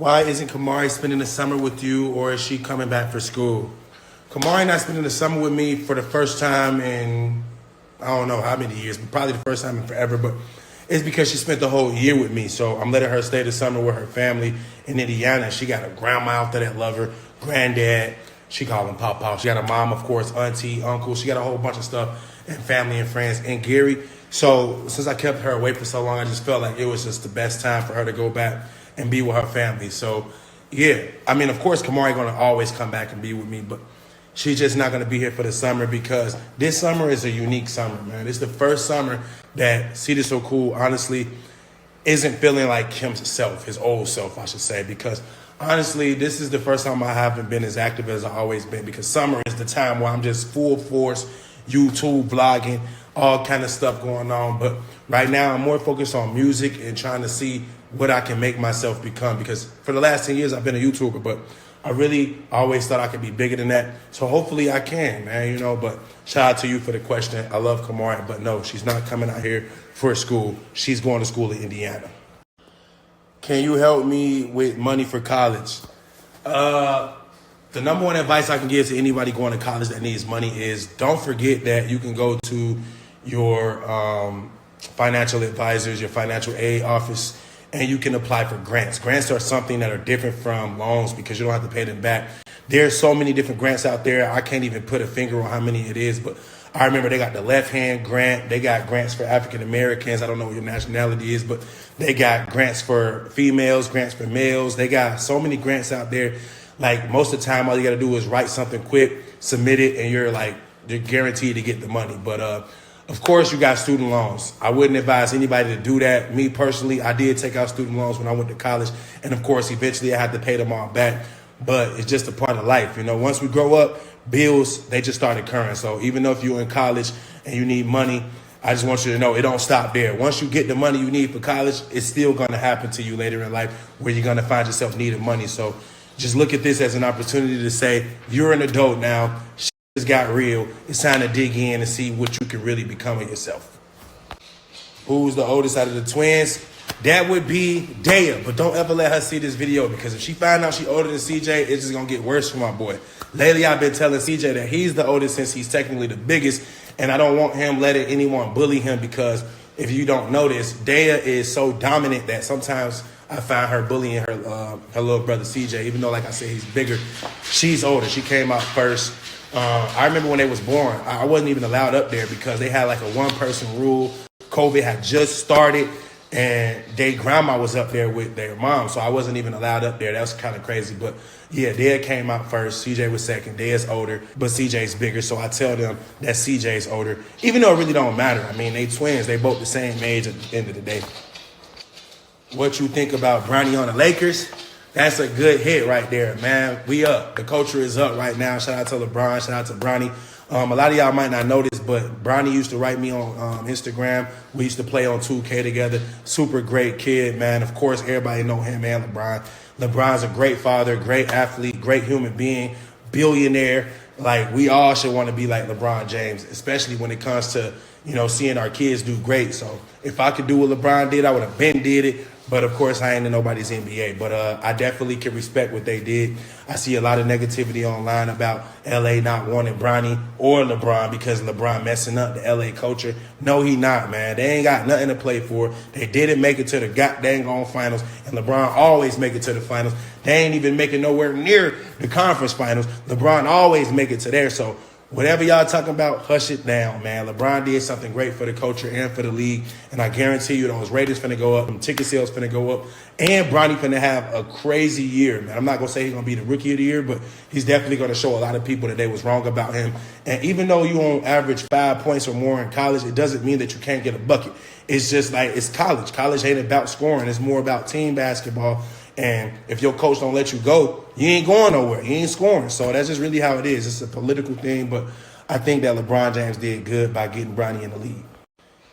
Why isn't Kamari spending the summer with you, or is she coming back for school? Kamari not spending the summer with me for the first time in, I don't know how many years, but probably the first time in forever, but it's because she spent the whole year with me. So I'm letting her stay the summer with her family in Indiana. She got a grandma out there that love her, granddad, she call him Papa. She got a mom, of course, auntie, uncle. She got a whole bunch of stuff, and family and friends in Gary. So since I kept her away for so long, I just felt like it was just the best time for her to go back and be with her family. So, yeah, I mean, of course, Kamari going to always come back and be with me, but she's just not going to be here for the summer because this summer is a unique summer, man. It's the first summer that Cjsocool, honestly, isn't feeling like himself, his old self, I should say, because honestly, this is the first time I haven't been as active as I've always been because summer is the time where I'm just full force, YouTube, vlogging, all kind of stuff going on. But right now, I'm more focused on music and trying to see what I can make myself become because for the last 10 years, I've been a YouTuber, but I really always thought I could be bigger than that. So hopefully I can, man, but shout out to you for the question. I love Kamari, but no, she's not coming out here for school. She's going to school in Indiana. Can you help me with money for college? The number one advice I can give to anybody going to college that needs money is don't forget that you can go to your financial advisors, your financial aid office, and you can apply for grants. Grants are something that are different from loans because you don't have to pay them back. There's so many different grants out there. I can't even put a finger on how many it is, but I remember they got the left hand grant. They got grants for African Americans. I don't know what your nationality is, but they got grants for females, grants for males. They got so many grants out there. Like most of the time, all you got to do is write something quick, submit it, and you're guaranteed to get the money. But of course, you got student loans. I wouldn't advise anybody to do that. Me personally, I did take out student loans when I went to college. And of course, eventually I had to pay them all back. But it's just a part of life. Once we grow up, bills, they just start occurring. So even though if you're in college and you need money, I just want you to know it don't stop there. Once you get the money you need for college, it's still going to happen to you later in life where you're going to find yourself needing money. So just look at this as an opportunity to say, you're an adult now. It's got real. It's time to dig in and see what you can really become of yourself. Who's the oldest out of the twins? That would be Daya, but don't ever let her see this video because if she find out she's older than CJ, it's just going to get worse for my boy. Lately, I've been telling CJ that he's the oldest since he's technically the biggest, and I don't want him letting anyone bully him because if you don't notice, Daya is so dominant that sometimes I find her bullying her little brother CJ, even though, like I said, he's bigger. She's older. She came out first. I remember when they was born, I wasn't even allowed up there because they had like a one-person rule. COVID had just started, and their grandma was up there with their mom, so I wasn't even allowed up there. That was kind of crazy. But, yeah, Dad came out first. CJ was second. Dad's older, but CJ's bigger, so I tell them that CJ's older, even though it really don't matter. I mean, they twins. They both the same age at the end of the day. What you think about Bronny on the Lakers? That's a good hit right there, man. We up. The culture is up right now. Shout out to LeBron. Shout out to Bronny. A lot of y'all might not know this, but Bronny used to write me on Instagram. We used to play on 2K together. Super great kid, man. Of course, everybody know him and LeBron. LeBron's a great father, great athlete, great human being, billionaire. Like, we all should want to be like LeBron James, especially when it comes to, seeing our kids do great. So if I could do what LeBron did, I would have been did it. But, of course, I ain't in nobody's NBA. But I definitely can respect what they did. I see a lot of negativity online about L.A. not wanting Bronny or LeBron because LeBron messing up the L.A. culture. No, he not, man. They ain't got nothing to play for. They didn't make it to the goddamn on finals. And LeBron always make it to the finals. They ain't even making nowhere near the conference finals. LeBron always make it to there. So whatever y'all talking about, hush it down, man. LeBron did something great for the culture and for the league, and I guarantee you those ratings finna go up, them ticket sales finna go up, and Bronny finna have a crazy year, man. I'm not gonna say he's gonna be the rookie of the year, but he's definitely gonna show a lot of people that they was wrong about him. And even though you on average 5 points or more in college, it doesn't mean that you can't get a bucket. It's just like it's college. College ain't about scoring. It's more about team basketball. And if your coach don't let you go, you ain't going nowhere. You ain't scoring. So that's just really how it is. It's a political thing, but I think that LeBron James did good by getting Bronny in the league.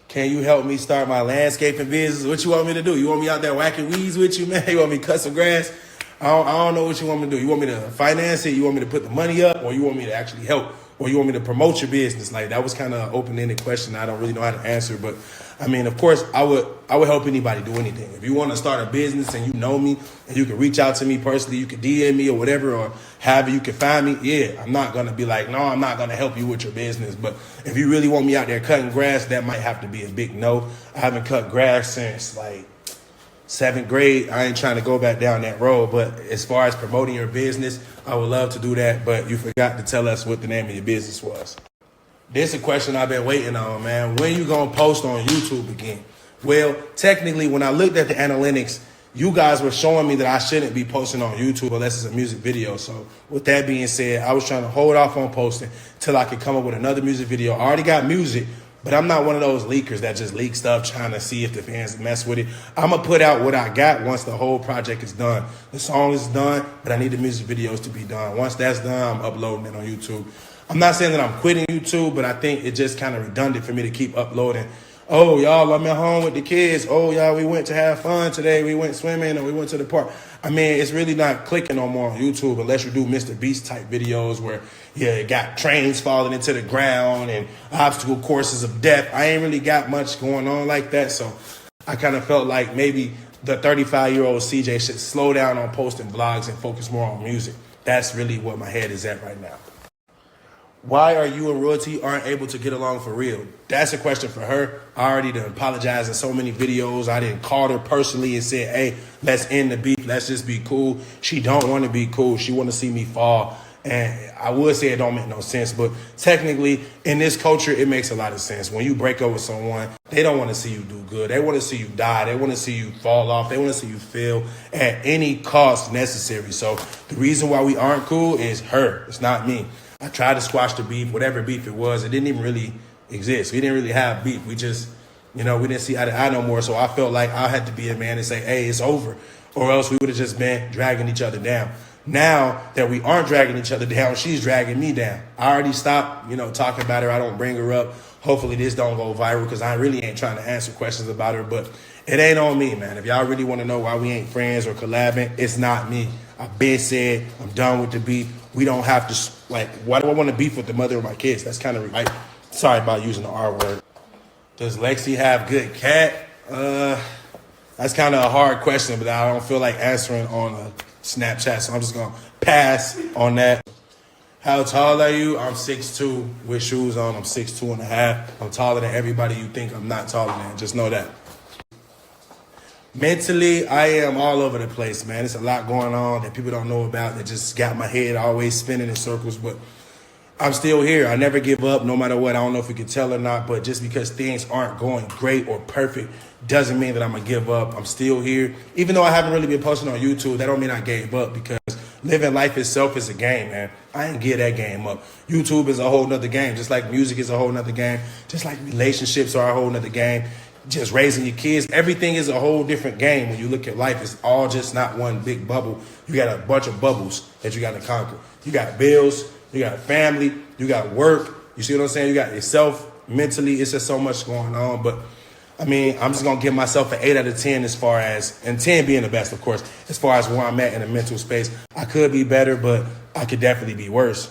Can you help me start my landscaping business? What you want me to do? You want me out there whacking weeds with you, man? You want me to cut some grass? I don't know what you want me to do. You want me to finance it? You want me to put the money up? Or you want me to actually help? Or you want me to promote your business? Like, that was kind of an open-ended question I don't really know how to answer, but I mean, of course, I would help anybody do anything. If you want to start a business and you know me and you can reach out to me personally, you can DM me or whatever, or however you can find me. Yeah, I'm not going to be like, no, I'm not going to help you with your business. But if you really want me out there cutting grass, that might have to be a big no. I haven't cut grass since like 7th grade. I ain't trying to go back down that road. But as far as promoting your business, I would love to do that. But you forgot to tell us what the name of your business was. This is a question I've been waiting on, man. When you going to post on YouTube again? Well, technically, when I looked at the analytics, you guys were showing me that I shouldn't be posting on YouTube unless it's a music video. So with that being said, I was trying to hold off on posting till I could come up with another music video. I already got music, but I'm not one of those leakers that just leak stuff trying to see if the fans mess with it. I'm going to put out what I got once the whole project is done. The song is done, but I need the music videos to be done. Once that's done, I'm uploading it on YouTube. I'm not saying that I'm quitting YouTube, but I think it's just kind of redundant for me to keep uploading. Oh, y'all, I'm at home with the kids. Oh, y'all, we went to have fun today. We went swimming or we went to the park. I mean, it's really not clicking no more on YouTube unless you do Mr. Beast type videos where, yeah, it got trains falling into the ground and obstacle courses of death. I ain't really got much going on like that. So I kind of felt like maybe the 35-year-old CJ should slow down on posting vlogs and focus more on music. That's really what my head is at right now. Why are you and Royalty aren't able to get along for real? That's a question for her. I already done apologized in so many videos. I didn't call her personally and said, hey, let's end the beef. Let's just be cool. She don't want to be cool. She want to see me fall. And I would say it don't make no sense. But technically, in this culture, it makes a lot of sense. When you break up with someone, they don't want to see you do good. They want to see you die. They want to see you fall off. They want to see you fail at any cost necessary. So the reason why we aren't cool is her. It's not me. I tried to squash the beef, whatever beef it was. It didn't even really exist. We didn't really have beef. We just, we didn't see eye to eye no more. So I felt like I had to be a man and say, hey, it's over. Or else we would have just been dragging each other down. Now that we aren't dragging each other down, she's dragging me down. I already stopped, talking about her. I don't bring her up. Hopefully this don't go viral because I really ain't trying to answer questions about her. But it ain't on me, man. If y'all really want to know why we ain't friends or collabing, it's not me. I've been said I'm done with the beef. We don't have to, why do I want to beef with the mother of my kids? That's kind of, sorry about using the R word. Does Lexi have good cat? That's kind of a hard question, but I don't feel like answering on a Snapchat, so I'm just going to pass on that. How tall are you? I'm 6'2", with shoes on. I'm 6'2" and a half. I'm taller than everybody you think I'm not taller than. Just know that. Mentally, I am all over the place, man. There's a lot going on that people don't know about that just got my head always spinning in circles, but I'm still here. I never give up no matter what. I don't know if you can tell or not, but just because things aren't going great or perfect doesn't mean that I'm going to give up. I'm still here. Even though I haven't really been posting on YouTube, that don't mean I gave up because living life itself is a game, man. I ain't give that game up. YouTube is a whole nother game, just like music is a whole nother game, just like relationships are a whole nother game. Just raising your kids, everything is a whole different game. When you look at life, it's all just not one big bubble. You got a bunch of bubbles that you got to conquer. You got bills, you got family, you got work. You see what I'm saying? You got yourself mentally. It's just so much going on. But I mean, I'm just going to give myself an 8 out of 10 as far as, and 10 being the best, of course, as far as where I'm at in the mental space. I could be better, but I could definitely be worse.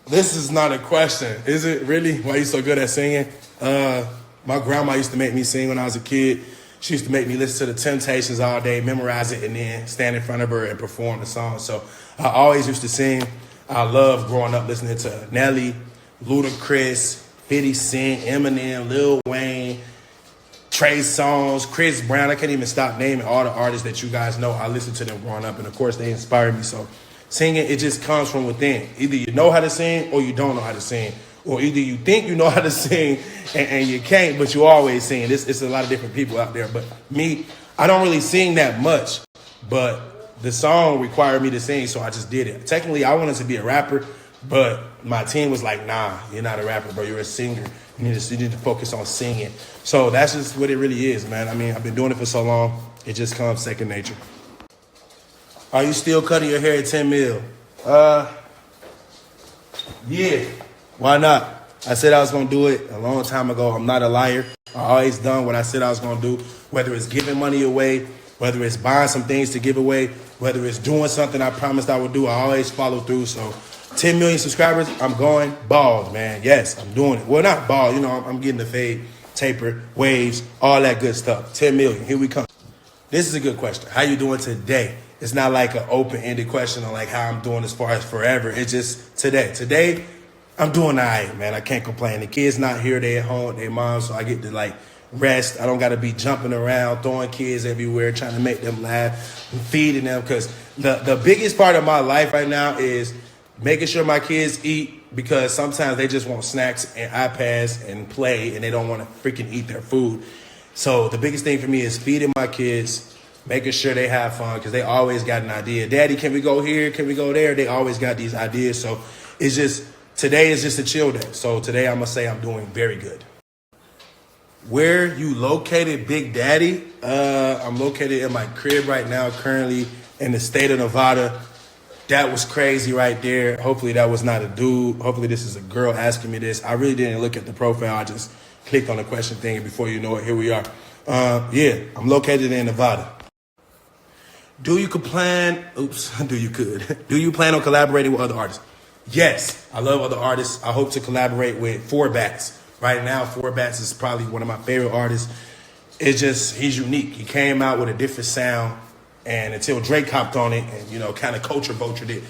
This is not a question. Is it really? Why are you so good at singing? My grandma used to make me sing when I was a kid. She used to make me listen to the Temptations all day, memorize it, and then stand in front of her and perform the song. So I always used to sing. I loved growing up listening to Nelly, Ludacris, 50 Cent, Eminem, Lil Wayne, Trey Songz, Chris Brown. I can't even stop naming all the artists that you guys know. I listened to them growing up, and of course, they inspired me. So singing, it just comes from within. Either you know how to sing or you don't know how to sing. Or either you think you know how to sing and you can't, but you always sing. It's a lot of different people out there. But me, I don't really sing that much. But the song required me to sing, so I just did it. Technically, I wanted to be a rapper, but my team was like, nah, you're not a rapper, bro. You're a singer. You need to focus on singing. So that's just what it really is, man. I mean, I've been doing it for so long. It just comes second nature. Are you still cutting your hair at 10 mil? Yeah. Why not? I said I was going to do it a long time ago. I'm not a liar. I always done what I said I was going to do, whether it's giving money away, whether it's buying some things to give away, whether it's doing something I promised I would do. I always follow through. So 10 million subscribers, I'm going bald, man. Yes, I'm doing it. Well, not bald. I'm getting the fade taper, waves, all that good stuff. 10 million, here we come. This is a good question. How you doing today? It's not like an open-ended question on like how I'm doing as far as forever. It's just today. Today, I'm doing all right, man. I can't complain. The kids not here. They at home, they mom, so I get to like rest. I don't got to be jumping around, throwing kids everywhere, trying to make them laugh, feeding them. Because the biggest part of my life right now is making sure my kids eat, because sometimes they just want snacks and iPads and play, and they don't want to freaking eat their food. So the biggest thing for me is feeding my kids, making sure they have fun, because they always got an idea. Daddy, can we go here? Can we go there? They always got these ideas. So it's just, today is just a chill day. So today I'm going to say I'm doing very good. Where you located, Big Daddy? I'm located in my crib right now, currently in the state of Nevada. That was crazy right there. Hopefully that was not a dude. Hopefully this is a girl asking me this. I really didn't look at the profile. I just clicked on the question thing, and before you know it, here we are. Yeah, I'm located in Nevada. Do you plan on collaborating with other artists? Yes, I love other artists. I hope to collaborate with Four Bats. Right now, Four Bats is probably one of my favorite artists. It's just, he's unique. He came out with a different sound, and until Drake hopped on it and, you know, kind of culture vultured it,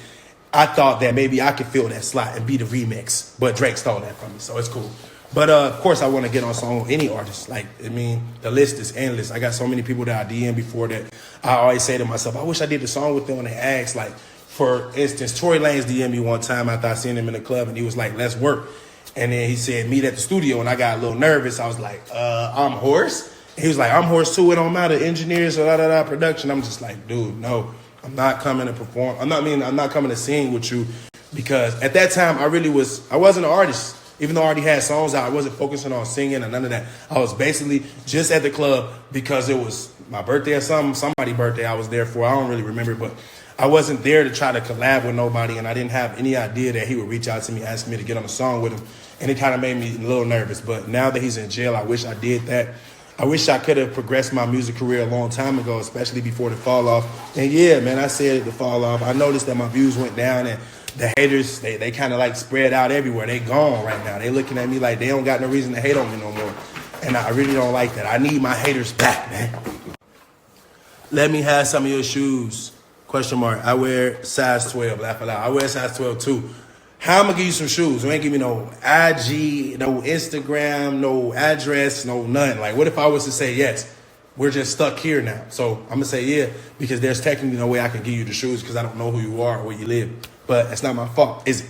I thought that maybe I could fill that slot and be the remix, but Drake stole that from me, so it's cool. But of course, I want to get on song with any artist. Like, I mean, the list is endless. I got so many people that I DM before that I always say to myself, I wish I did the song with them. And they ask, like, for instance, Tory Lanez DM me one time after I seen him in the club, and he was like, let's work. And then he said, meet at the studio, and I got a little nervous. I was like, I'm hoarse. And he was like, I'm hoarse too. It don't matter. Engineers or production. I'm just like, dude, no, I'm not coming to perform. I'm not coming to sing with you, because at that time I wasn't an artist. Even though I already had songs out, I wasn't focusing on singing or none of that. I was basically just at the club because it was my birthday or somebody's birthday I was there for. I don't really remember, but I wasn't there to try to collab with nobody, and I didn't have any idea that he would reach out to me, asking me to get on a song with him, and it kind of made me a little nervous. But now that he's in jail, I wish I did that. I wish I could have progressed my music career a long time ago, especially before the fall off. And yeah, man, I said the fall off. I noticed that my views went down, and the haters, they kind of like spread out everywhere. They gone right now. They looking at me like they don't got no reason to hate on me no more. And I really don't like that. I need my haters back, man. Let me have some of your shoes. Question mark. I wear size 12. Laugh aloud. I wear size 12 too. How I'm gonna give you some shoes? You ain't give me no IG, no Instagram, no address, no nothing. Like, what if I was to say yes? We're just stuck here now. So I'm gonna say yeah, because there's technically no way I can give you the shoes because I don't know who you are or where you live. But it's not my fault, is it?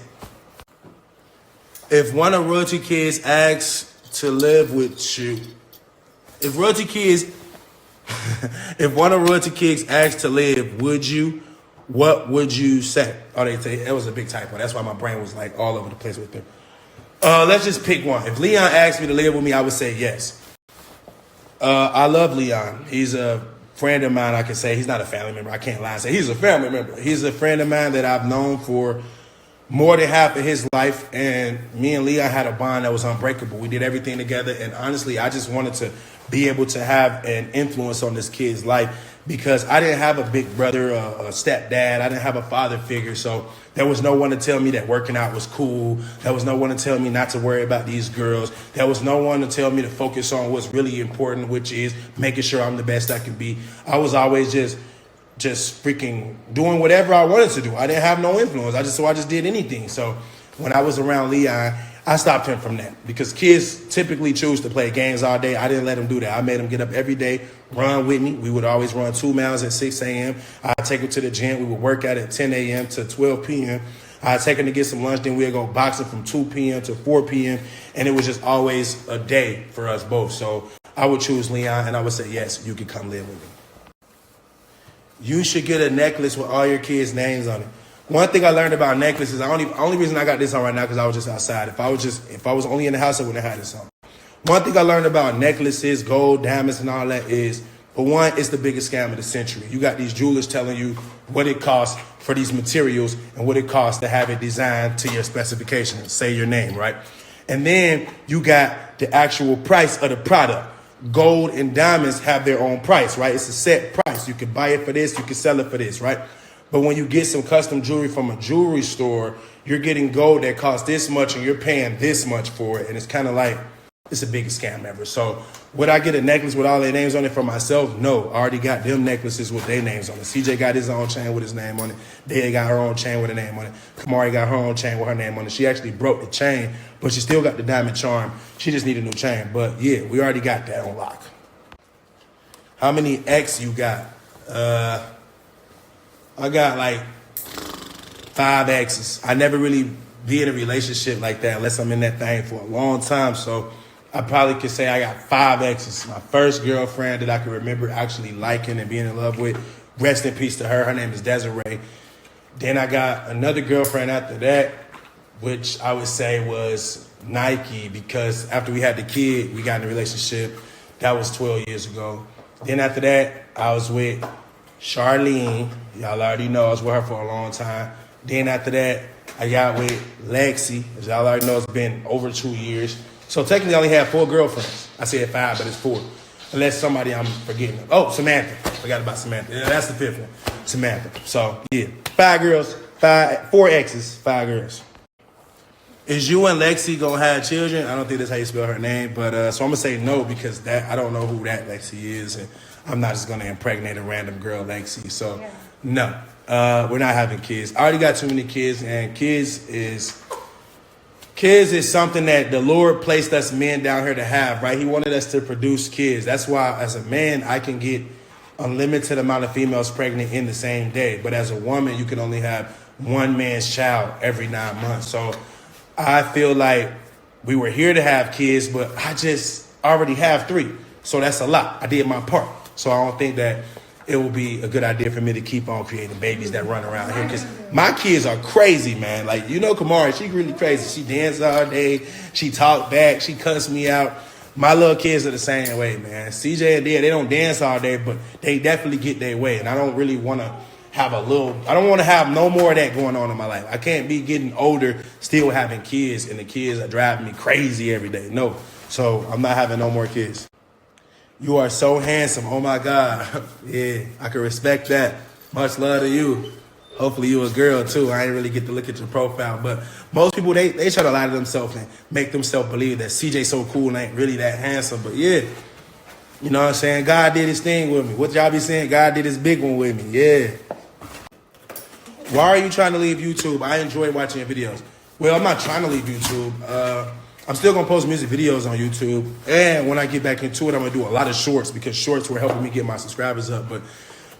If one of royalty kids asks to live with you, if one of royalty kids asks to live, would you? What would you say? Oh, they say it was a big typo. That's why my brain was like all over the place with them. Let's just pick one. If Leon asked me to live with me, I would say yes. I love Leon. He's a friend of mine. I can say he's not a family member. I can't lie and say he's a family member. He's a friend of mine that I've known for more than half of his life. And me and Leon had a bond that was unbreakable. We did everything together. And honestly, I just wanted to be able to have an influence on this kid's life, because I didn't have a big brother, a stepdad. I didn't have a father figure. So there was no one to tell me that working out was cool. There was no one to tell me not to worry about these girls. There was no one to tell me to focus on what's really important, which is making sure I'm the best I can be. I was always just freaking doing whatever I wanted to do. I didn't have no influence. I just did anything. So when I was around Leon, I stopped him from that, because kids typically choose to play games all day. I didn't let him do that. I made him get up every day, run with me. We would always run 2 miles at 6 a.m. I'd take him to the gym. We would work out at 10 a.m. to 12 p.m. I'd take him to get some lunch. Then we'd go boxing from 2 p.m. to 4 p.m. And it was just always a day for us both. So I would choose Leon, and I would say, yes, you can come live with me. You should get a necklace with all your kids' names on it. One thing I learned about necklaces, only reason I got this on right now because I was just outside. If I was only in the house, I wouldn't have had this on. One thing I learned about necklaces, gold, diamonds, and all that is, for one, it's the biggest scam of the century. You got these jewelers telling you what it costs for these materials and what it costs to have it designed to your specifications, say your name, right? And then you got the actual price of the product. Gold and diamonds have their own price, right? It's a set price. You can buy it for this, you can sell it for this, right? But when you get some custom jewelry from a jewelry store, you're getting gold that costs this much and you're paying this much for it. And it's kind of like, it's the biggest scam ever. So would I get a necklace with all their names on it for myself? No. I already got them necklaces with their names on it. CJ got his own chain with his name on it. Daya got her own chain with her name on it. Kamari got her own chain with her name on it. She actually broke the chain, but she still got the diamond charm. She just need a new chain. But yeah, we already got that on lock. How many X you got? I got like 5 X's. I never really be in a relationship like that unless I'm in that thing for a long time. So I probably could say I got 5 X's. My first girlfriend that I can remember actually liking and being in love with. Rest in peace to her. Her name is Desiree. Then I got another girlfriend after that, which I would say was Nike, because after we had the kid, we got in a relationship. That was 12 years ago. Then after that, I was with Charlene. Y'all already know I was with her for a long time. Then after that, I got with Lexi. As y'all already know, it's been over 2 years. So technically, I only had 4 girlfriends. I said 5, but it's 4. Unless somebody I'm forgetting. Oh, Samantha. Forgot about Samantha. Yeah, that's the 5th one. Samantha. So, yeah. 5 girls, 4 exes, 5 girls. Is you and Lexi gonna have children? I don't think that's how you spell her name, but so I'm gonna say no, because that I don't know who that Lexi is, and I'm not just gonna impregnate a random girl Lexi. So no, we're not having kids. I already got too many kids, and kids is something that the Lord placed us men down here to have, right? He wanted us to produce kids. That's why as a man I can get unlimited amount of females pregnant in the same day, but as a woman you can only have one man's child every 9 months. So I feel like we were here to have kids, but I just already have 3. So that's a lot. I did my part. So I don't think that it will be a good idea for me to keep on creating babies that run around here, because my kids are crazy, man. Like, you know, Kamari, she really crazy. She dances all day. She talk back. She cuss me out. My little kids are the same way, man. CJ and Dad, they don't dance all day, but they definitely get their way. And I don't really want to I don't want to have no more of that going on in my life. I can't be getting older, still having kids, and the kids are driving me crazy every day. No. So I'm not having no more kids. You are so handsome. Oh my God. Yeah, I can respect that. Much love to you. Hopefully you a girl too. I ain't really get to look at your profile, but most people, they try to lie to themselves and make themselves believe that Cjsocool ain't really that handsome. But yeah, you know what I'm saying? God did his thing with me. What y'all be saying? God did his big one with me. Yeah. Why are you trying to leave YouTube? I enjoy watching your videos. Well, I'm not trying to leave YouTube. I'm still going to post music videos on YouTube. And when I get back into it, I'm going to do a lot of shorts, because shorts were helping me get my subscribers up. But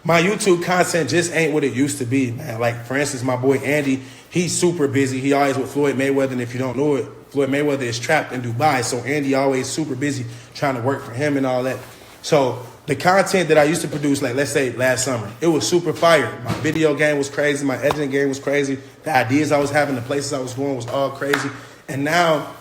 my YouTube content just ain't what it used to be, man. Like, for instance, my boy Andy, he's super busy. He always with Floyd Mayweather. And if you don't know it, Floyd Mayweather is trapped in Dubai. So Andy always super busy trying to work for him and all that. So the content that I used to produce, like let's say last summer, it was super fire. My video game was crazy. My editing game was crazy. The ideas I was having, the places I was going was all crazy. And now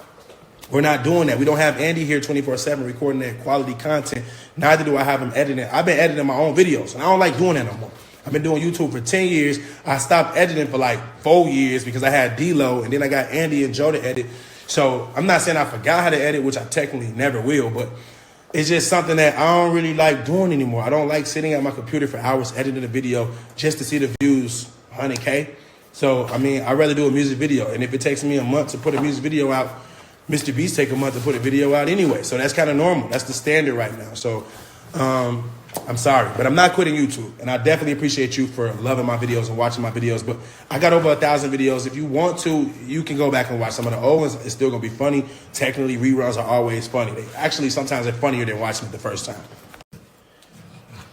we're not doing that. We don't have Andy here 24/7 recording that quality content. Neither do I have him editing. I've been editing my own videos, and I don't like doing that no more. I've been doing YouTube for 10 years. I stopped editing for like 4 years because I had D-Lo, and then I got Andy and Joe to edit. So I'm not saying I forgot how to edit, which I technically never will, but it's just something that I don't really like doing anymore. I don't like sitting at my computer for hours editing a video just to see the views 100K. So, I mean, I'd rather do a music video. And if it takes me a month to put a music video out, Mr. Beast take a month to put a video out anyway. So that's kind of normal. That's the standard right now. So I'm sorry, but I'm not quitting YouTube. And I definitely appreciate you for loving my videos and watching my videos. But I got over 1,000 videos. If you want to, you can go back and watch some of the old ones. It's still going to be funny. Technically, reruns are always funny. They actually, sometimes they're funnier than watching it the first time.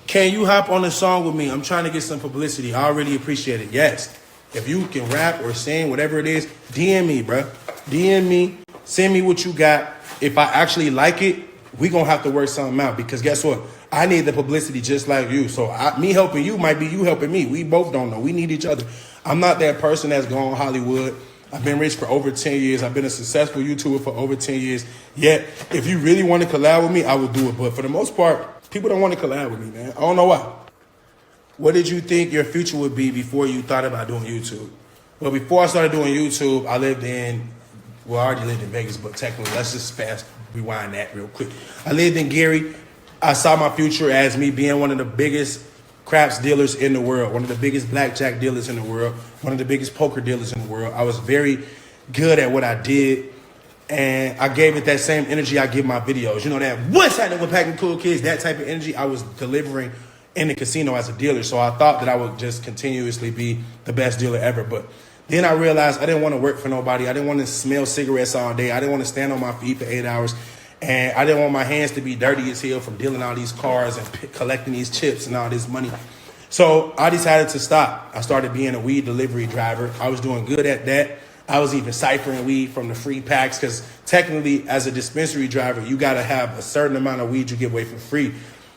Can you hop on a song with me? I'm trying to get some publicity. I really appreciate it. Yes. If you can rap or sing, whatever it is, DM me, bro. DM me. Send me what you got. If I actually like it, we going to have to work something out, because guess what? I need the publicity just like you. So me helping you might be you helping me. We both don't know. We need each other. I'm not that person that's gone Hollywood. I've been rich for over 10 years. I've been a successful YouTuber for over 10 years. Yet, if you really want to collab with me, I will do it. But for the most part, people don't want to collab with me, man. I don't know why. What did you think your future would be before you thought about doing YouTube? Well, before I started doing YouTube, I already lived in Vegas, but technically, let's just fast rewind that real quick. I lived in Gary. I saw my future as me being one of the biggest craps dealers in the world, one of the biggest blackjack dealers in the world, one of the biggest poker dealers in the world. I was very good at what I did. And I gave it that same energy I give my videos. You know that, what's happening with Packing Cool Kids? That type of energy I was delivering in the casino as a dealer. So I thought that I would just continuously be the best dealer ever. But then I realized I didn't want to work for nobody. I didn't want to smell cigarettes all day. I didn't want to stand on my feet for 8 hours. And I didn't want my hands to be dirty as hell from dealing all these cars and collecting these chips and all this money. So I decided to stop. I started being a weed delivery driver. I was doing good at that. I was even ciphering weed from the free packs because technically as a dispensary driver, you got to have a certain amount of weed you give away for free.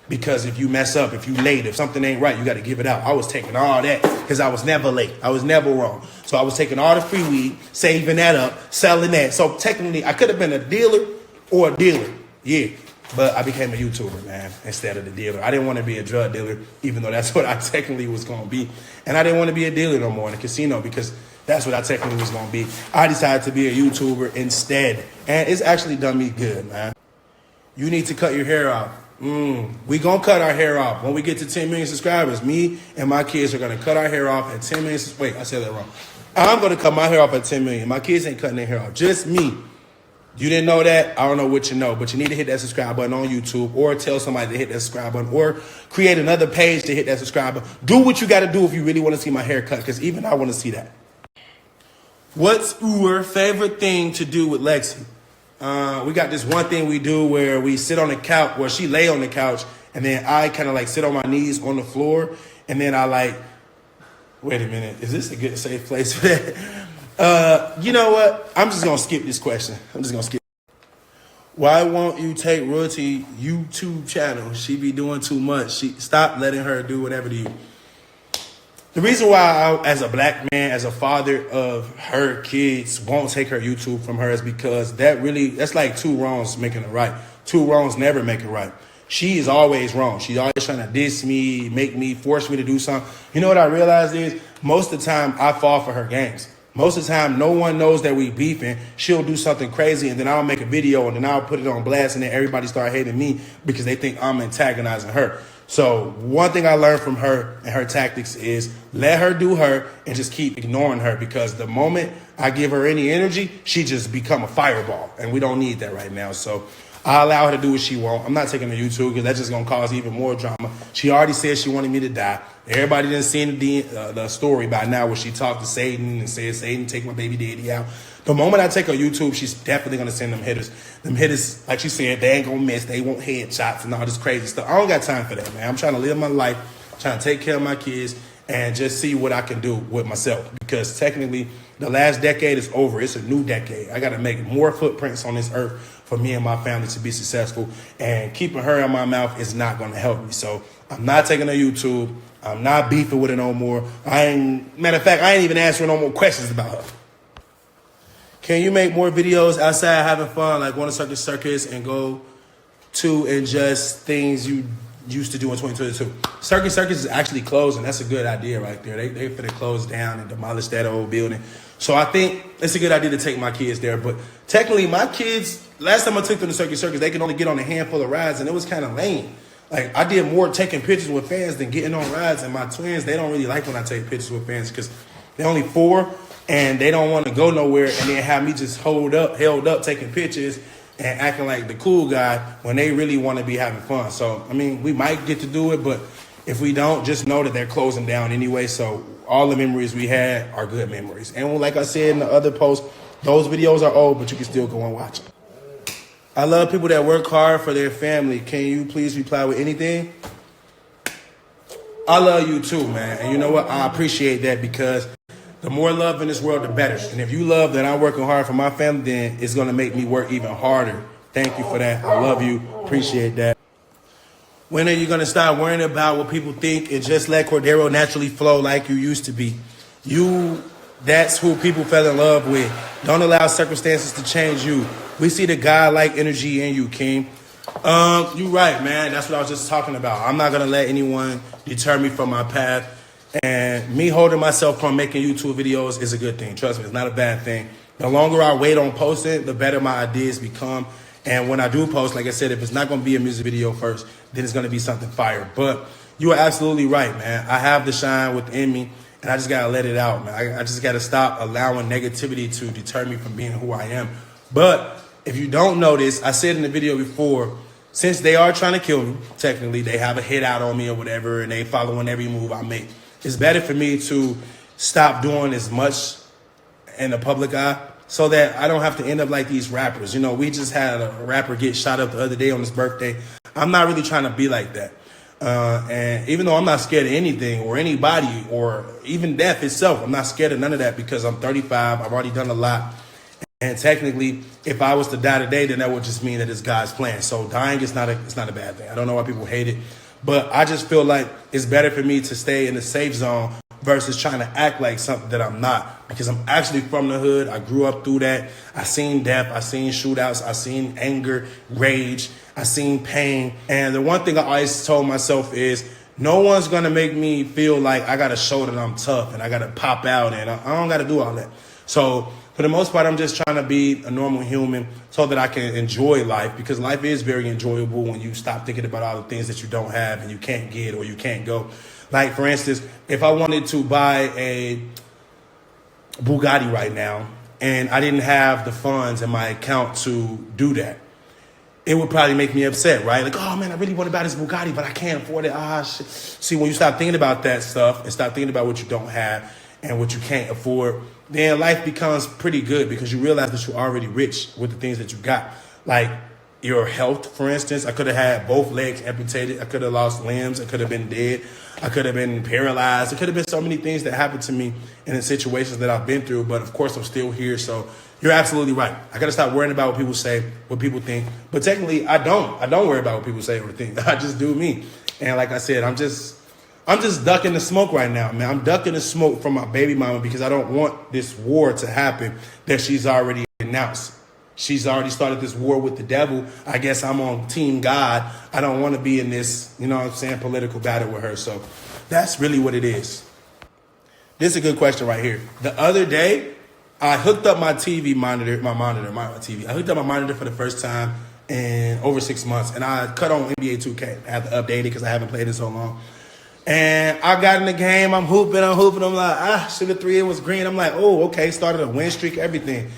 Because if you mess up, if you late, if something ain't right, you got to give it out. I was taking all that because I was never late. I was never wrong. So I was taking all the free weed, saving that up, selling that. So technically I could have been a dealer or a dealer. Yeah. But I became a YouTuber, man, instead of the dealer. I didn't want to be a drug dealer, even though that's what I technically was going to be. And I didn't want to be a dealer no more in the casino because that's what I technically was going to be. I decided to be a YouTuber instead. And it's actually done me good, man. You need to cut your hair off. We going to cut our hair off. When we get to 10 million subscribers, me and my kids are going to cut our hair off at 10 million. Wait, I said that wrong. I'm going to cut my hair off at 10 million. My kids ain't cutting their hair off. Just me. You didn't know that? I don't know what you know, but you need to hit that subscribe button on YouTube or tell somebody to hit that subscribe button or create another page to hit that subscribe button. Do what you got to do if you really want to see my hair cut, because even I want to see that. What's your favorite thing to do with Lexi? We got this one thing we do where we sit on the couch, where she lay on the couch, and then I kind of like sit on my knees on the floor, and then I like, wait a minute, is this a good safe place for that? You know what? I'm just going to skip this question. I'm just going to skip. Why won't you take Royalty YouTube channel? She be doing too much. Stop letting her do whatever to you. The reason why I, as a black man, as a father of her kids, won't take her YouTube from her is because that's like two wrongs making it right. Two wrongs never make it right. She is always wrong. She's always trying to diss me, make me, force me to do something. You know what I realized is most of the time I fall for her games. Most of the time, no one knows that we beefing. She'll do something crazy, and then I'll make a video, and then I'll put it on blast, and then everybody start hating me because they think I'm antagonizing her. So one thing I learned from her and her tactics is let her do her and just keep ignoring her, because the moment I give her any energy, she just become a fireball, and we don't need that right now. So I allow her to do what she wants. I'm not taking her to YouTube because that's just going to cause even more drama. She already said she wanted me to die. Everybody done seen the story by now where she talked to Satan and said, Satan, take my baby daddy out. The moment I take her YouTube, she's definitely going to send them hitters. Them hitters, like she said, they ain't going to miss. They want headshots and all this crazy stuff. I don't got time for that, man. I'm trying to live my life, trying to take care of my kids, and just see what I can do with myself. Because technically, the last decade is over. It's a new decade. I got to make more footprints on this earth for me and my family to be successful. And keeping her in my mouth is not going to help me. So I'm not taking her YouTube. I'm not beefing with her no more. Matter of fact, I ain't even answering no more questions about her. Can you make more videos outside having fun, like going to circus and go to and just things you used to do in 2022? Circus is actually closing. That's a good idea right there. They finna close down and demolish that old building. So I think it's a good idea to take my kids there. But technically, my kids, last time I took them to circus, they could only get on a handful of rides, and it was kind of lame. Like, I did more taking pictures with fans than getting on rides. And my twins, they don't really like when I take pictures with fans because they're only 4 and they don't want to go nowhere and then have me just held up taking pictures and acting like the cool guy when they really want to be having fun. So, I mean, we might get to do it, but if we don't, just know that they're closing down anyway. So all the memories we had are good memories. And like I said in the other post, those videos are old, but you can still go and watch them. I love people that work hard for their family. Can you please reply with anything? I love you too, man. And you know what? I appreciate that, because the more love in this world, the better. And if you love that I'm working hard for my family, then it's going to make me work even harder. Thank you for that. I love you. Appreciate that. When are you going to stop worrying about what people think and just let Cordero naturally flow like you used to be? That's who people fell in love with. Don't allow circumstances to change you. We see the God-like energy in you, King. You're right, man. That's what I was just talking about. I'm not going to let anyone deter me from my path. And me holding myself from making YouTube videos is a good thing. Trust me, it's not a bad thing. The longer I wait on posting, the better my ideas become. And when I do post, like I said, if it's not going to be a music video first, then it's going to be something fire. But you are absolutely right, man. I have the shine within me, and I just got to let it out, man. I just got to stop allowing negativity to deter me from being who I am. But if you don't notice, I said in the video before, since they are trying to kill me, technically, they have a hit out on me or whatever, and they following every move I make. It's better for me to stop doing as much in the public eye so that I don't have to end up like these rappers. You know, we just had a rapper get shot up the other day on his birthday. I'm not really trying to be like that. And even though I'm not scared of anything or anybody or even death itself, I'm not scared of none of that because I'm 35. I've already done a lot. And technically, if I was to die today, then that would just mean that it's God's plan. So dying is not a bad thing. I don't know why people hate it, but I just feel like it's better for me to stay in the safe zone versus trying to act like something that I'm not, because I'm actually from the hood. I grew up through that. I seen death. I seen shootouts. I seen anger, rage. I seen pain. And the one thing I always told myself is no one's going to make me feel like I got to show that I'm tough and I got to pop out, and I don't got to do all that. So for the most part, I'm just trying to be a normal human so that I can enjoy life, because life is very enjoyable when you stop thinking about all the things that you don't have and you can't get or you can't go. Like, for instance, if I wanted to buy a Bugatti right now and I didn't have the funds in my account to do that, it would probably make me upset, right? Like, oh, man, I really want to buy this Bugatti, but I can't afford it. Shit. See, when you stop thinking about that stuff and stop thinking about what you don't have and what you can't afford, then life becomes pretty good because you realize that you're already rich with the things that you got. Like your health, for instance. I could have had both legs amputated. I could have lost limbs. I could have been dead. I could have been paralyzed. It could have been so many things that happened to me in the situations that I've been through. But of course, I'm still here. So you're absolutely right. I got to stop worrying about what people say, what people think. But technically, I don't. I don't worry about what people say or think. I just do me. And like I said, I'm just ducking the smoke right now, man. I'm ducking the smoke from my baby mama because I don't want this war to happen that she's already announced. She's already started this war with the devil. I guess I'm on Team God. I don't want to be in this, you know what I'm saying, political battle with her. So that's really what it is. This is a good question right here. The other day, I hooked up my TV monitor, my TV. I hooked up my monitor for the first time in over 6 months, and I cut on NBA 2K. I have to update it because I haven't played it so long. And I got in the game. I'm hooping. I'm like, shoot, the three, it was green. I'm like, oh, okay. Started a win streak, everything.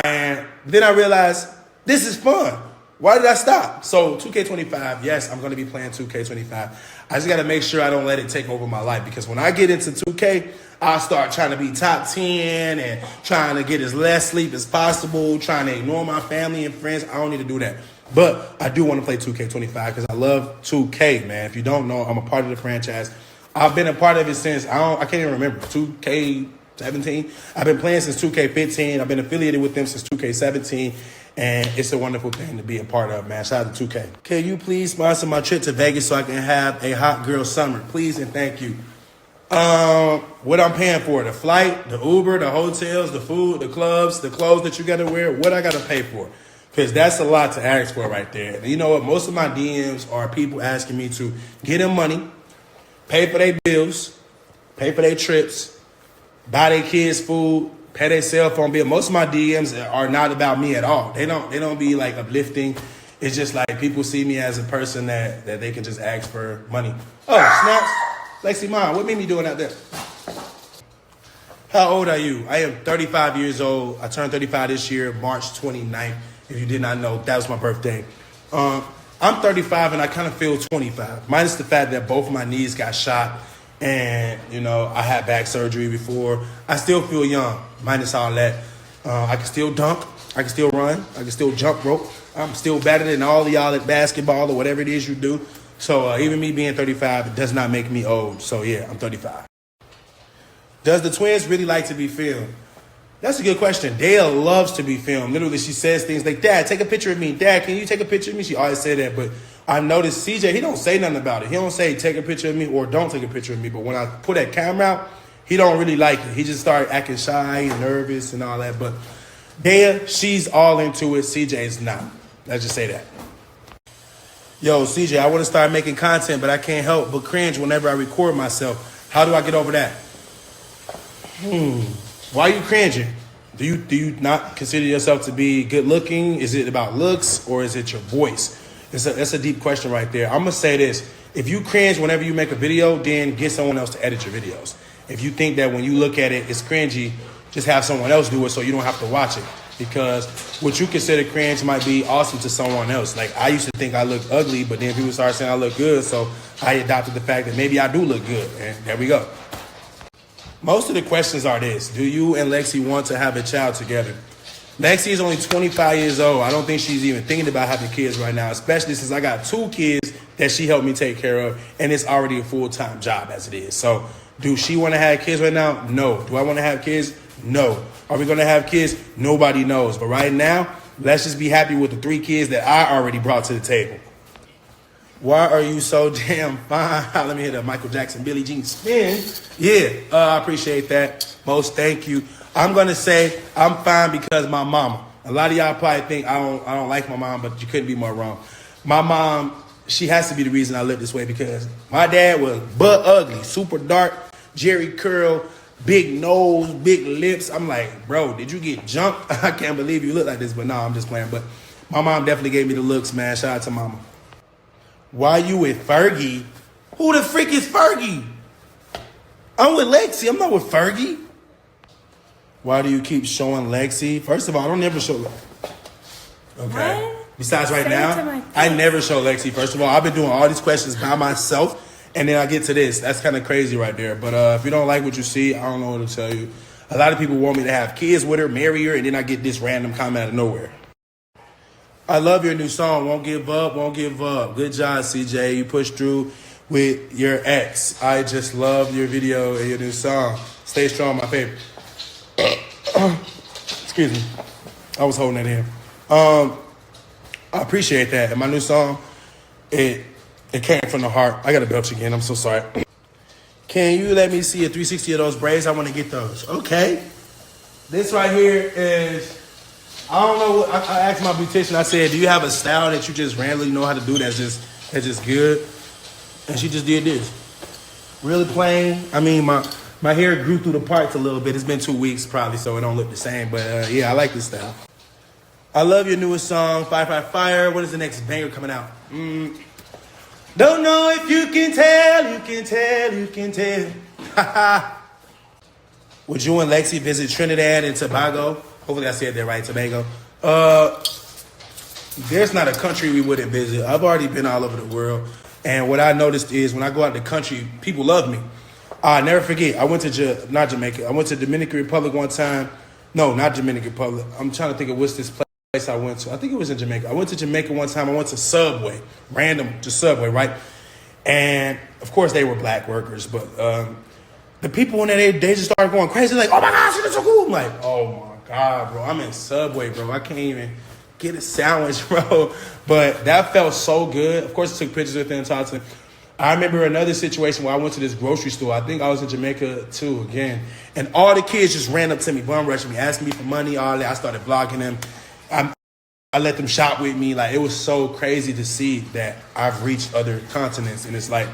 And then I realized this is fun. Why did I stop? So 2K25, yes, I'm going to be playing 2K25. I just got to make sure I don't let it take over my life, because when I get into 2K, I'll start trying to be top 10 and trying to get as less sleep as possible, trying to ignore my family and friends. I don't need to do that. But I do want to play 2K25 because I love 2K, man. If you don't know, I'm a part of the franchise. I've been a part of it since, I can't even remember, 2K17. I've been playing since 2K15. I've been affiliated with them since 2K17. And it's a wonderful thing to be a part of, man. Shout out to 2K. Can you please sponsor my trip to Vegas so I can have a hot girl summer? Please and thank you. What I'm paying for, the flight, the Uber, the hotels, the food, the clubs, the clothes that you got to wear, what I got to pay for. Because that's a lot to ask for right there. And you know what? Most of my DMs are people asking me to get them money, pay for their bills, pay for their trips, buy their kids food, pay their cell phone bill. Most of my DMs are not about me at all. They don't be like uplifting. It's just like people see me as a person that they can just ask for money. Oh, snaps. Lexi, Mom, what made me doing out there? How old are you? I am 35 years old. I turned 35 this year, March 29th. If you did not know, that was my birthday. I'm 35 and I kind of feel 25, minus the fact that both my knees got shot and, you know, I had back surgery before. I still feel young, minus all that. I can still dunk. I can still run. I can still jump rope. I'm still better than all of y'all at basketball or whatever it is you do. So even me being 35, it does not make me old. So, yeah, I'm 35. Does the twins really like to be filmed? That's a good question. Dale loves to be filmed. Literally, she says things like, Dad, take a picture of me. Dad, can you take a picture of me? She always said that. But I noticed CJ, he don't say nothing about it. He don't say take a picture of me or don't take a picture of me. But when I put that camera out, he don't really like it. He just started acting shy and nervous and all that. But Dale, she's all into it. CJ's not. Let's just say that. Yo, CJ, I want to start making content, but I can't help but cringe whenever I record myself. How do I get over that? Why are you cringing? Do you not consider yourself to be good looking? Is it about looks or is it your voice? That's a deep question right there. I'm going to say this. If you cringe whenever you make a video, then get someone else to edit your videos. If you think that when you look at it, it's cringy, just have someone else do it so you don't have to watch it. because what you consider cringe might be awesome to someone else. Like, I used to think I looked ugly, but then people started saying I look good, so I adopted the fact that maybe I do look good, and there we go. Most of the questions are this: do you and Lexi want to have a child together? Lexi is only 25 years old. I don't think she's even thinking about having kids right now, especially since I got 2 kids that she helped me take care of, and it's already a full-time job as it is. So, do she want to have kids right now? No. Do I want to have kids? No. Are we going to have kids? Nobody knows. But right now, let's just be happy with the 3 kids that I already brought to the table. Why are you so damn fine? Let me hit a Michael Jackson, Billie Jean spin. Yeah, I appreciate that. Most thank you. I'm going to say I'm fine because my mama. A lot of y'all probably think I don't like my mom, but you couldn't be more wrong. My mom, she has to be the reason I live this way, because my dad was butt ugly, super dark, Jerry curl, big nose, big lips. I'm like, bro, did you get jumped? I can't believe you look like this, but no, I'm just playing. But my mom definitely gave me the looks, man. Shout out to mama. Why you with Fergie? Who the freak is Fergie? I'm with Lexi. I'm not with Fergie. Why do you keep showing Lexi? First of all, I don't never show Lexi. Okay. What? Besides right now, I never show Lexi. First of all, I've been doing all these questions by myself, and then I get to this. That's kind of crazy right there. But if you don't like what you see, I don't know what to tell you. A lot of people want me to have kids with her, marry her, and then I get this random comment out of nowhere. I love your new song, Won't Give Up, Won't Give Up. Good job, CJ. You pushed through with your ex. I just love your video and your new song. Stay strong, my favorite. Excuse me. I was holding that in. I appreciate that. And my new song, it came from the heart. I got to belch again. I'm so sorry. Can you let me see a 360 of those braids? I want to get those. Okay. This right here is, I don't know what, I asked my beautician, I said, do you have a style that you just randomly know how to do that's just good? And she just did this. Really plain. I mean, my hair grew through the parts a little bit. It's been 2 weeks probably, so it don't look the same. But yeah, I like this style. I love your newest song, Fire, Fire, Fire. When is the next banger coming out? Don't know if you can tell, you can tell, you can tell. Would you and Lexi visit Trinidad and Tobago? Hopefully I said that right, Tobago. There's not a country we wouldn't visit. I've already been all over the world. And what I noticed is when I go out the country, people love me. I'll never forget. I went to, not Jamaica. I went to Dominican Republic one time. No, not Dominican Republic. I'm trying to think of what's this place I went to. I think it was in Jamaica. I went to Jamaica one time. I went to Subway. Random, just Subway, right? And, of course, they were black workers. But the people in there, they just started going crazy. Like, oh, my gosh, it's so cool. I'm like, oh, my God, bro. I'm in Subway, bro. I can't even get a sandwich, bro. But that felt so good. Of course, I took pictures with them and talked to them. I remember another situation where I went to this grocery store. I think I was in Jamaica, too, again. And all the kids just ran up to me, bum rushing me, asking me for money, all that. I started vlogging them. I let them shop with me. Like, it was so crazy to see that I've reached other continents. And it's like,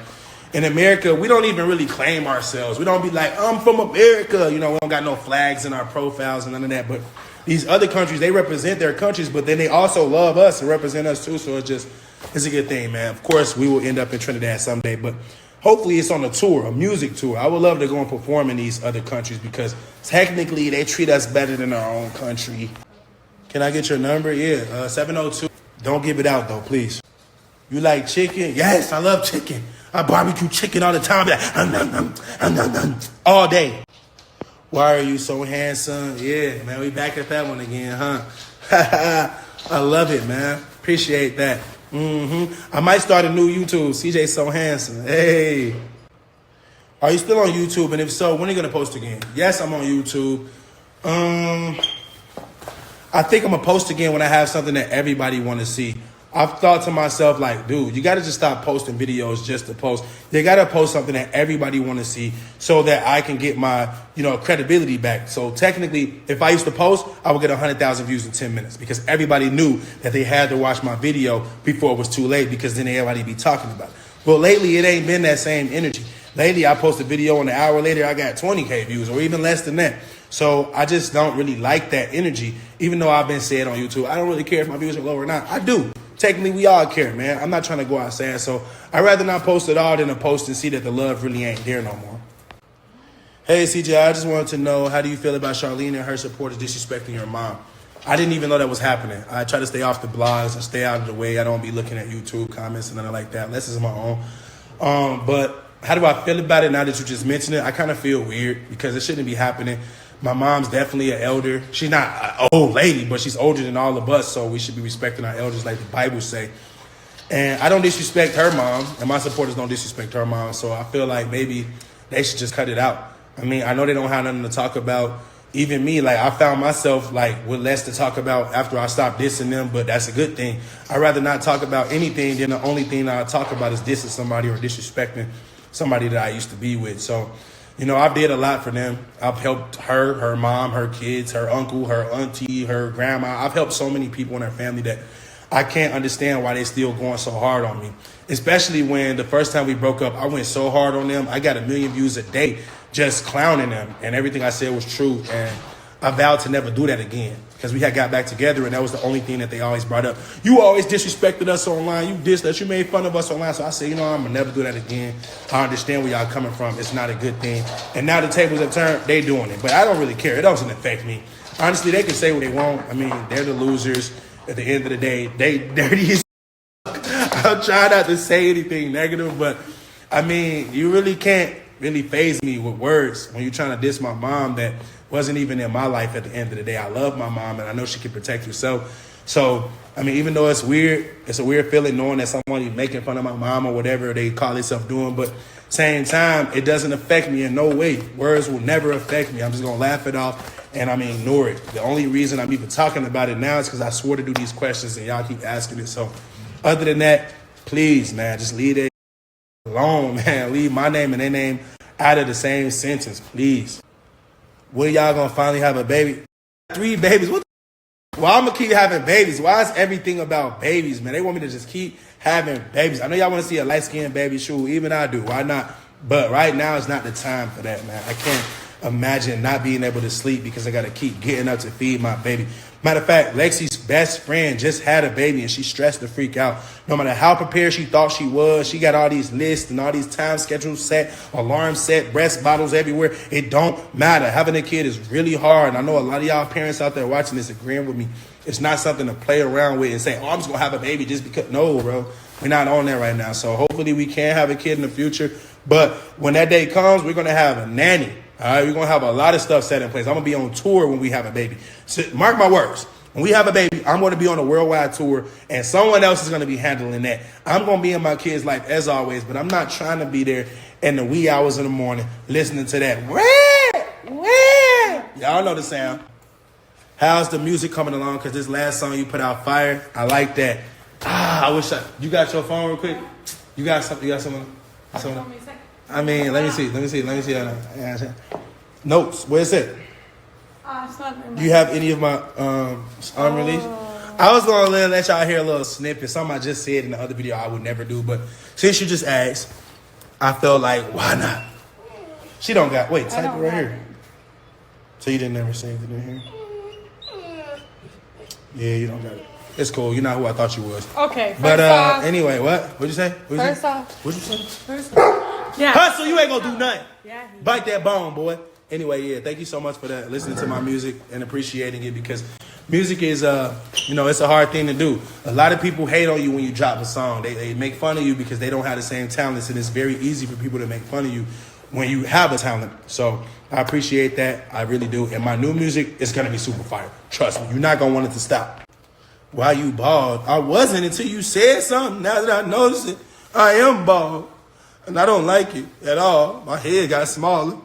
in America, we don't even really claim ourselves. We don't be like, I'm from America. You know, we don't got no flags in our profiles and none of that. But these other countries, they represent their countries, but then they also love us and represent us too. So it's a good thing, man. Of course, we will end up in Trinidad someday, but hopefully it's on a tour, a music tour. I would love to go and perform in these other countries because technically they treat us better than our own country. Can I get your number? Yeah, 702. Don't give it out, though, please. You like chicken? Yes, I love chicken. I barbecue chicken all the time. All day. Why are you so handsome? Yeah, man, we back at that one again, huh? I love it, man. Appreciate that. I might start a new YouTube. CJ So Handsome. Hey. Are you still on YouTube? And if so, when are you going to post again? Yes, I'm on YouTube. I think I'm going to post again when I have something that everybody want to see. I've thought to myself, like, dude, you got to just stop posting videos just to post. You got to post something that everybody want to see so that I can get my, credibility back. So technically, if I used to post, I would get 100,000 views in 10 minutes because everybody knew that they had to watch my video before it was too late because then everybody be talking about it. But lately, it ain't been that same energy. Lately, I post a video and an hour later, I got 20K views or even less than that. So I just don't really like that energy, even though I've been saying on YouTube, I don't really care if my views are low or not. I do. Technically, we all care, man. I'm not trying to go outside, so I'd rather not post at all than to post and see that the love really ain't there no more. Hey, CJ, I just wanted to know, how do you feel about Charlene and her supporters disrespecting your mom? I didn't even know that was happening. I try to stay off the blogs and stay out of the way. I don't be looking at YouTube comments and nothing like that, unless it's my own. But how do I feel about it now that you just mentioned it? I kind of feel weird because it shouldn't be happening. My mom's definitely an elder. She's not an old lady, but she's older than all of us, so we should be respecting our elders like the Bible say. And I don't disrespect her mom, and my supporters don't disrespect her mom, so I feel like maybe they should just cut it out. I mean, I know they don't have nothing to talk about. Even me, like, I found myself, like, with less to talk about after I stopped dissing them, but that's a good thing. I'd rather not talk about anything than the only thing that I talk about is dissing somebody or disrespecting somebody that I used to be with. So, you know, I did a lot for them. I've helped her, her mom, her kids, her uncle, her auntie, her grandma. I've helped so many people in her family that I can't understand why they still going so hard on me. Especially when the first time we broke up, I went so hard on them. I got 1 million views a day just clowning them. And everything I said was true. And I vowed to never do that again. Because we had got back together and that was the only thing that they always brought up. You always disrespected us online. You dissed us. You made fun of us online. So I said, you know, I'm going to never do that again. I understand where y'all coming from. It's not a good thing. And now the tables have turned. They doing it. But I don't really care. It doesn't affect me. Honestly, they can say what they want. I mean, they're the losers. At the end of the day, they dirty as I'll try not to say anything negative, but I mean, you really can't really faze me with words when you're trying to diss my mom that wasn't even in my life at the end of the day. I love my mom and I know she can protect herself. So, I mean, even though it's weird, it's a weird feeling knowing that someone is making fun of my mom or whatever they call themselves doing, but same time, it doesn't affect me in no way. Words will never affect me. I'm just going to laugh it off and I'm going to ignore it. The only reason I'm even talking about it now is because I swore to do these questions and y'all keep asking it. So other than that, please, man, just leave it alone, man. Leave my name and their name out of the same sentence, please. When y'all going to finally have a baby? 3 babies. What the Well, I'm going to keep having babies. Why is everything about babies, man? They want me to just keep having babies. I know y'all want to see a light-skinned baby. Sure, even I do. Why not? But right now is not the time for that, man. I can't imagine not being able to sleep because I got to keep getting up to feed my baby. Matter of fact, Lexi's best friend just had a baby and she stressed the freak out. No matter how prepared she thought she was, she got all these lists and all these time schedules set, alarms set, breast bottles everywhere. It don't matter. Having a kid is really hard. And I know a lot of y'all parents out there watching this agreeing with me. It's not something to play around with and say, oh, I'm just going to have a baby just because. No, bro. We're not on that right now. So hopefully we can have a kid in the future. But when that day comes, we're going to have a nanny. All right, we're going to have a lot of stuff set in place. I'm going to be on tour when we have a baby. So mark my words. When we have a baby, I'm going to be on a worldwide tour, and someone else is going to be handling that. I'm going to be in my kid's life as always, but I'm not trying to be there in the wee hours in the morning listening to that. Y'all know the sound. How's the music coming along? Because this last song you put out, Fire, I like that. I wish you got your phone real quick? You got something? I mean, let me see. Notes. Where's it? Do you have any of my unreleased? I was going to let y'all hear a little snippet. Something I just said in the other video I would never do. But since you just asked, I felt like, why not? She don't got, wait, type it right here. So you didn't ever say anything in here? Yeah, you don't got it. It's cool. You're not who I thought you was. Okay. But anyway, what? What'd you say? First off. What'd you say? First off. Yeah. Hustle, you ain't going to do nothing. Yeah. Bite that bone, boy. Anyway, yeah, thank you so much for that, listening to my music and appreciating it, because music is, it's a hard thing to do. A lot of people hate on you when you drop a song. They make fun of you because they don't have the same talents, and it's very easy for people to make fun of you when you have a talent. So I appreciate that. I really do. And my new music is going to be super fire. Trust me. You're not going to want it to stop. Why you bald? I wasn't until you said something. Now that I notice it, I am bald. And I don't like it at all. My head got smaller.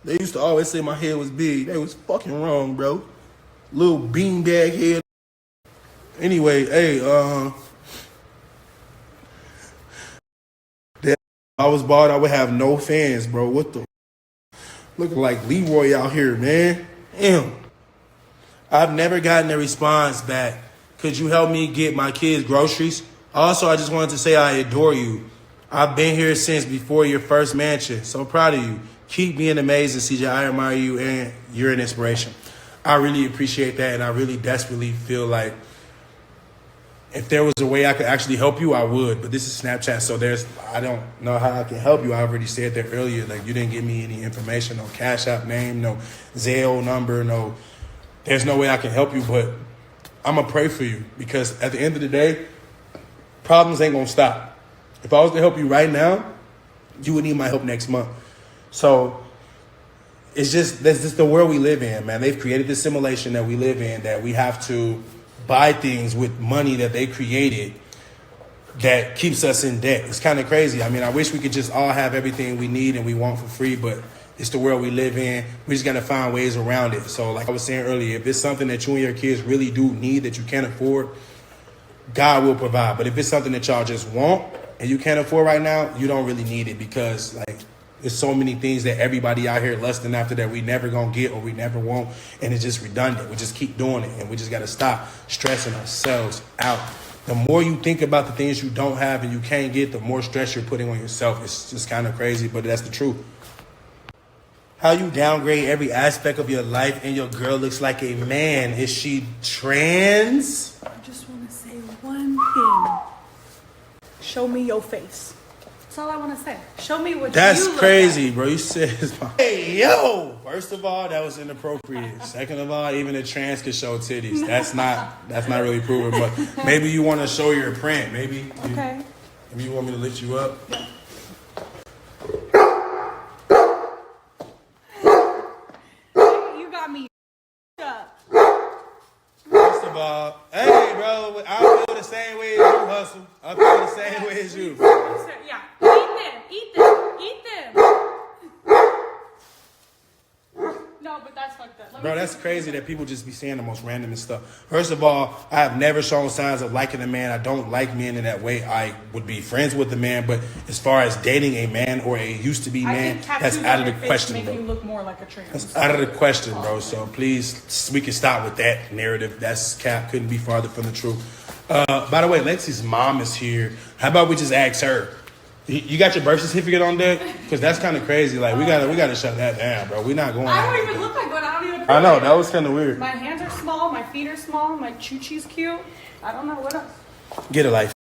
They used to always say my head was big. They was fucking wrong, bro. Little beanbag head. Anyway, hey, if I was bald, I would have no fans, bro. What the? Looking like Leroy out here, man. Damn. I've never gotten a response back. Could you help me get my kids groceries? Also, I just wanted to say I adore you. I've been here since before your first mansion. So proud of you. Keep being amazing, CJ. I admire you, and you're an inspiration. I really appreciate that, and I really desperately feel like if there was a way I could actually help you, I would. But this is Snapchat, so I don't know how I can help you. I already said that earlier. Like, you didn't give me any information, no Cash App name, no Zelle number, no there's no way I can help you, but I'm going to pray for you because at the end of the day, problems ain't going to stop. If I was to help you right now, you would need my help next month. So that's just the world we live in, man. They've created this simulation that we live in that we have to buy things with money that they created that keeps us in debt. It's kind of crazy. I mean, I wish we could just all have everything we need and we want for free, but it's the world we live in. We just got to find ways around it. So like I was saying earlier, if it's something that you and your kids really do need that you can't afford, God will provide. But if it's something that y'all just want and you can't afford right now, you don't really need it because like there's so many things that everybody out here lusting after that we never gonna get or we never want, and it's just redundant. We just keep doing it, and we just got to stop stressing ourselves out. The more you think about the things you don't have and you can't get, the more stress you're putting on yourself. It's just kind of crazy, but that's the truth. How you downgrade every aspect of your life and your girl looks like a man. Is she trans? I just want to say one thing. Show me your face. That's all I want to say. Show me what That's you look crazy, like. bro. You said, hey, yo. First of all, that was inappropriate. Second of all, even a trans could show titties. That's not really proven, but maybe you want to show your print. Maybe you want me to lift you up. You got me up. First of all, hey, bro, I feel the same way as you, Hustle. I feel the same way as you. Yeah. Eat them. No, but that's fucked up. Bro, that's crazy that people just be saying the most random stuff. First of all, I have never shown signs of liking a man. I don't like men in that way. I would be friends with a man, but as far as dating a man or a used to be man, that's out of the question, bro. You look more like a trans. That's out of the question, bro. So please, we can stop with that narrative. That's cap. Couldn't be farther from the truth. By the way, Lexi's mom is here. How about we just ask her? You got your birth certificate on deck? Because that's kind of crazy. Like we gotta shut that down, bro. We're not going. I don't even look like one. I don't even. I know that was kind of weird. My hands are small. My feet are small. My choo-choo's cute. I don't know what else. Get a life.